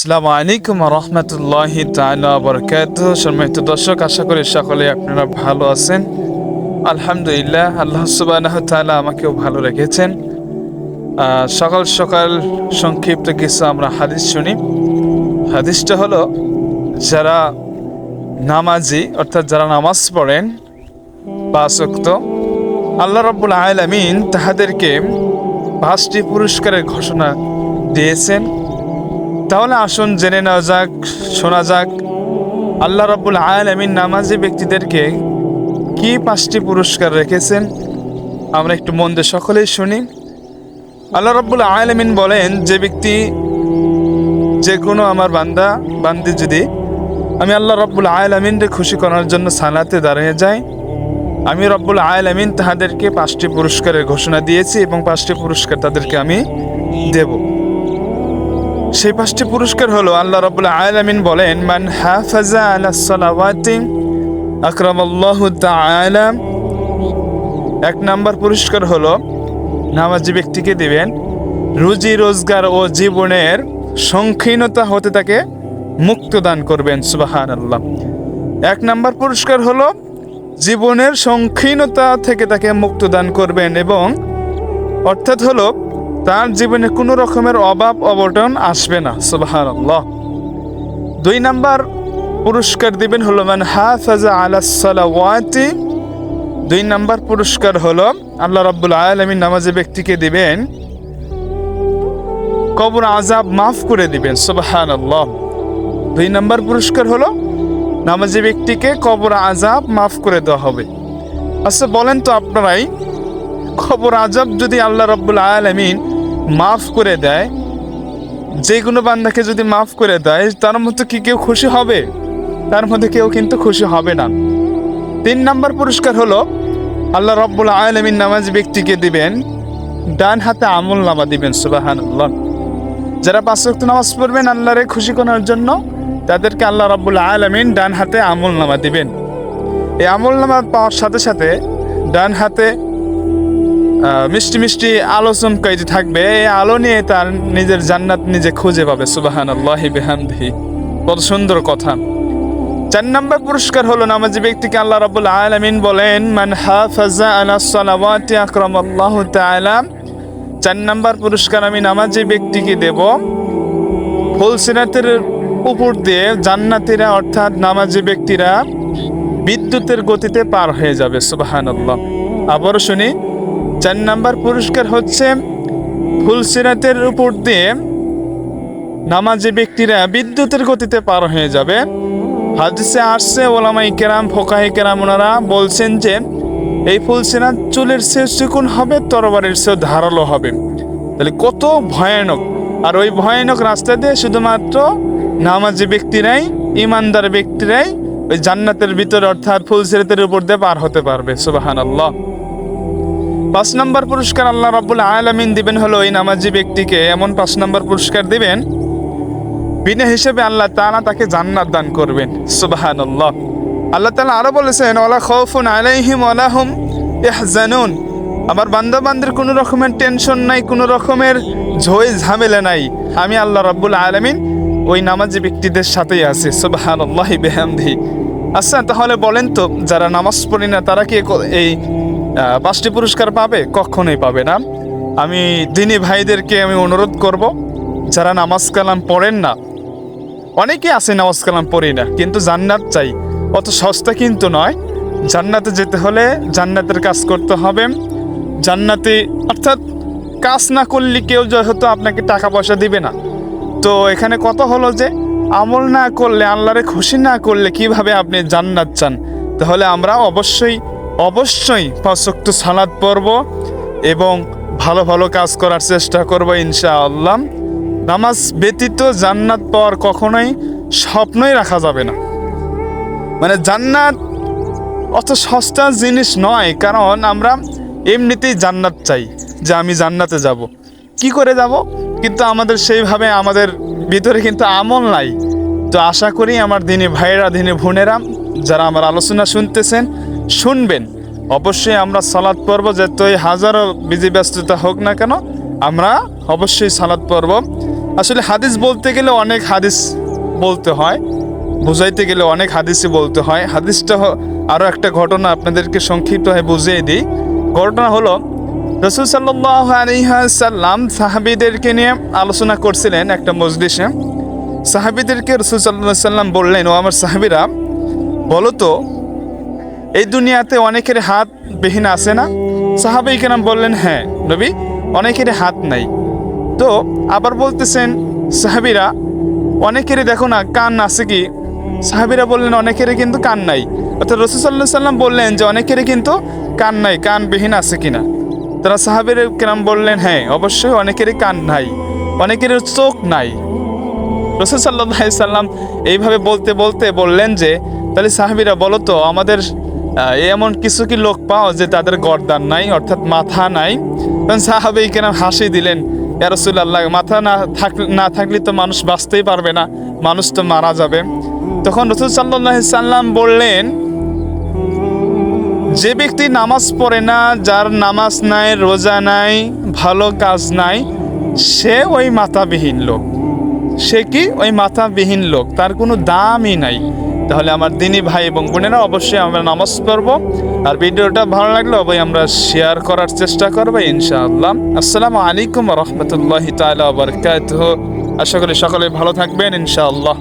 আসসালামু আলাইকুম রহমতুল্লাহি তাআলা ওয়া বারাকাতুহু। সম্মানিত দর্শক, আশা করি সকলে আপনারা ভালো আছেন। আলহামদুলিল্লাহ, আল্লাহ সুবহানাহু ওয়া তাআলা আমাকেও ভালো রেখেছেন। সকাল সকাল সংক্ষিপ্ত কিছু আমরা হাদিস শুনি। হাদিসটা হলো, যারা নামাজি অর্থাৎ যারা নামাজ পড়েন 5 ওয়াক্ত, আল্লাহ রাব্বুল আলামিন তাহাদেরকে 5টি পুরস্কারের ঘোষণা দিয়েছেন। তাহলে আসুন জেনে নেওয়া যাক, শোনা যাক আল্লাহ রাব্বুল আলামিন নামাজি ব্যক্তিদেরকে কি 5টি পুরস্কার রেখেছেন। আমরা একটু মন দিয়ে সকলেই শুনি। আল্লাহ রাব্বুল আলামিন বলেন, যে ব্যক্তি, যে কোনো আমার বান্দি যদি আমি আল্লাহ রাব্বুল আলামিনকে খুশি করার জন্য সালাতে দাঁড়িয়ে যাই, আমি রাব্বুল আলামিন তাদেরকে 5টি পুরস্কারের ঘোষণা দিয়েছি এবং 5টি পুরস্কার তাদেরকে আমি দেব। সেই 5টি পুরস্কার হলো, আল্লাহ রাব্বুল আলামিন বলেন, মান হাফাজা আলাস সালাওয়াতি আকরামাল্লাহু তাআলা। 1 নাম্বার পুরস্কার হলো, নামাজি ব্যক্তিকে দিবেন রুজি রোজগার ও জীবনের সংকীর্ণতা হতে তাকে মুক্ত দান করবেন। সুবহানাল্লাহ। 1 নাম্বার পুরস্কার হলো, জীবনের সংকীর্ণতা থেকে তাকে মুক্ত দান করবেন, এবং অর্থাৎ হলো তার জীবনে কোনো রকমের অভাব অবটন আসবে না। সুবহানাল্লাহ। 2 নাম্বার পুরস্কার দিবেন হলো, মান হাফাজা আলাস সালাওয়াতি। 2 নাম্বার পুরস্কার হলো, আল্লাহ রাব্বুল আলামিন নামাজি ব্যক্তিকে দিবেন কবর আযাব মাফ করে দিবেন। সুবহানাল্লাহ। 2 নাম্বার পুরস্কার হলো, নামাজি ব্যক্তিকে কবর আযাব মাফ করে দেওয়া হবে। আচ্ছা বলেন তো আপনারাই, কবর আযাব যদি আল্লাহ রাব্বুল আলামিন মাফ করে দেয়, যে কোনো বান্দাকে যদি মাফ করে দেয়, তার মধ্যে কি কেউ খুশি হবে? তার মধ্যে কেউ কিন্তু খুশি হবে না। 3 নাম্বার পুরস্কার হলো, আল্লাহ রাব্বুল আলামিন নামাজি ব্যক্তিকে দিবেন ডান হাতে আমলনামা দিবেন। সুবহানাল্লাহ। যারা 5 ওয়াক্ত নামাজ পড়বেন আল্লাহরে খুশি করার জন্য, তাদেরকে আল্লাহ রাব্বুল আলামিন ডান হাতে আমলনামা দিবেন। এই আমলনামা পাওয়ার সাথে সাথে ডান হাতে মিষ্টি মিষ্টি আলো চমকাইতে থাকবে। এই আলো নিয়ে তার নিজের জান্নাত নিজে খুঁজে পাবে। সুবহানাল্লাহি বিহামদিহি। কত সুন্দর কথা। 4 নাম্বার পুরস্কার হলো, নামাজি ব্যক্তিকে আল্লাহ রাব্বুল আলামিন বলেন, মান হাফাজা আলাস সালাওয়াতি আকরামাল্লাহু তাআলা। 4 নাম্বার পুরস্কার আমি নামাজি ব্যক্তিকে দেব, ফুলসিরাতের উপর দিয়ে জান্নাতীরা অর্থাৎ নামাজি ব্যক্তিরা বিদ্যুতের গতিতে পার হয়ে যাবে। সুবহানাল্লাহ। আবারও শুনি, 4 নাম্বার পুরস্কার হচ্ছে, ফুলসিরাতের উপর দিয়ে নামাজি ব্যক্তিরা বিদ্যুতের গতিতে পার হয়ে যাবে। হাদিসে আসছে, ওলামায়ে কেরাম, ফুকাহে কেরাম ওনারা বলছেন যে এই ফুলসিরাত চুলের চেয়ে চিকন হবে, তরবারির চেয়ে ধারালো হবে। তাহলে কত ভয়ানক! আর ওই ভয়ানক রাস্তা দিয়ে শুধুমাত্র নামাজি ব্যক্তিরাই, ইমানদার ব্যক্তিরাই ওই জান্নাতের ভিতরে অর্থাৎ ফুলসিরাতের উপর দিয়ে পার হতে পারবে। সুবহানাল্লাহ। 5 নাম্বার পুরস্কার আল্লাহ রাব্বুল আলামিন দিবেন হলো, ওই নামাজি ব্যক্তিকে এমন 5 নাম্বার পুরস্কার দিবেন, বিনা হিসেবে আল্লাহ তাআলা তাকে জান্নাত দান করবেন। সুবহানাল্লাহ। আল্লাহ তাআলা আরো বলেছেন, ওয়ালা খাউফুন আলাইহিম ওয়ালা হুম ইয়াহজানুন। আমার বান্দাবান্দির কোনো রকমের টেনশন নাই, কোনো রকমের ঝই ঝামেলা নাই। আমি আল্লাহ রাব্বুল আলামিন ওই নামাজি ব্যক্তিদের সাথেই আছি। সুবহানাল্লাহি বিহামদিহি। আচ্ছা তাহলে বলেন তো, যারা নামাজ পড়ে না তারা কি এই 5টি পুরস্কার পাবে? কখনোই পাবে না। আমি দিনী ভাইদেরকে আমি অনুরোধ করব, যারা নামাজ কালাম পড়েন না, অনেকেই আছে নামাজ কালাম পড়ি না কিন্তু জান্নাত চাই, অত সস্তা কিন্তু নয়। জান্নাতে যেতে হলে জান্নাতের কাজ করতে হবে। জান্নাতে অর্থাৎ কাজ না করলে কেউ হয়তো আপনাকে টাকা পয়সা দিবে না। তো এখানে কথা হলো যে আমল না করলে, আল্লাহরে খুশি না করলে কিভাবে আপনি জান্নাত চান? তাহলে আমরা অবশ্যই 5 ওয়াক্ত সালাত পড়ব এবং ভালো ভালো কাজ করার চেষ্টা করব ইনশাআল্লাহ। নামাজ ব্যতীত জান্নাত পাওয়ার কখনোই স্বপ্নই রাখা যাবে না। মানে জান্নাত অত সস্তা জিনিস নয়, কারণ আমরা এমনিতেই জান্নাত চাই যে আমি জান্নাতে যাব। কি করে যাব? কিন্তু আমাদের সেইভাবে আমাদের ভিতরে কিন্তু আমল নাই। তো আশা করি আমার দিনী ভাইয়েরা, দিনী বোনেরা যারা আমার আলোচনা শুনতেছেন, শুনবেন। অবশ্যই আমরা সালাত পড়ব, যতই হাজারো বিজি ব্যস্ততা হোক না কেন আমরা অবশ্যই সালাত পড়ব আসলে হাদিস বলতে গেলে অনেক হাদিস বলতে হয়, বুঝাইতে গেলে অনেক হাদিসই বলতে হয়। হাদিসটা আরও একটা ঘটনা আপনাদেরকে সংক্ষিপ্তভাবে বুঝিয়ে দিই। ঘটনা হলো, রাসূল সাল্লাল্লাহু আলাইহি ওয়াসাল্লাম সাহাবীদেরকে নিয়ে আলোচনা করছিলেন একটা মজলিসে। সাহাবীদেরকে রাসূল সাল্লাল্লাহু আলাইহি ওয়াসাল্লাম বললেন, ও আমার সাহাবীরা, বলো তো এই দুনিয়াতে অনেকের হাত বিহীন আছে না? সাহাবায়ে কেরাম বললেন, হ্যাঁ নবী, অনেকের হাত নাই। তো আবার বলতেছেন সাহাবীরা, অনেকেরই দেখো না কান আছে কি? সাহাবীরা বললেন, অনেকেরই কিন্তু কান নাই। অর্থাৎ রাসূল সাল্লাল্লাহু আলাইহি ওয়াসাল্লাম বললেন যে অনেকেরই কিন্তু কান নাই, কান বিহীন আছে কিনা? তারা সাহাবীরা কেরাম বললেন, হ্যাঁ অবশ্যই অনেকেরই কান নাই, অনেকেরই চোখ নাই। রাসূল সাল্লাল্লাহু আলাইহি ওয়াসাল্লাম এইভাবে বলতে বলতে বললেন যে, তাহলে সাহাবীরা বলো তো, আমাদের এমন কিছু কি লোক পাও যে তাদের গর্দান নাই, অর্থাৎ মাথা নাই? তখন সাহাবায়ে কেরাম হাসি দিলেন, ইয়া রাসূলুল্লাহ, মাথা না থাকলে তো মানুষ বাঁচতেই পারবে না, মানুষ তো মারা যাবে। তখন রাসূল সাল্লাল্লাহু আলাইহি ওয়াসাল্লাম বললেন, যে ব্যক্তি নামাজ পড়ে না, যার নামাজ নাই, রোজা নাই, ভালো কাজ নাই, সে ওই মাথাবিহীন লোক। সে কি? ওই মাথাবিহীন লোক, তার কোনো দামই নাই। তাহলে আমার দিনী ভাই এবং বোনেরা, অবশ্যই আমরা নামাজ পড়বো। আর ভিডিওটা ভালো লাগলে অবশ্যই আমরা শেয়ার করার চেষ্টা করবো ইনশাআল্লাহ। আসসালামু আলাইকুম ওয়া রাহমাতুল্লাহি তাআলা ওয়া বারাকাতুহু। আশা করি সকলে ভালো থাকবেন ইনশাআল্লাহ।